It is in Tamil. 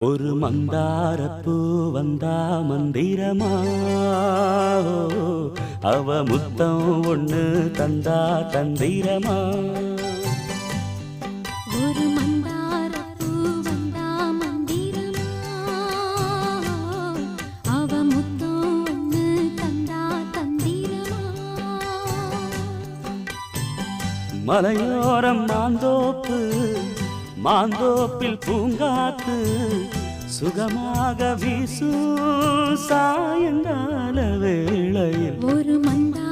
ஒரு மந்தாரப்பூ வந்தா மந்திரமா அவ முத்தம் ஒண்ணு தந்தா தந்திரமா ஒரு மந்தாரப்பூ வந்தா மந்திரமா அவ முத்தம் ஒண்ணு தந்தா தந்திரமா மலையோரம் மாந்தோப்பு மாந்தோப்பில் பூங்காத்து சுகமாக வீசும் சாயங்கால வேளையில் ஒரு மந்தா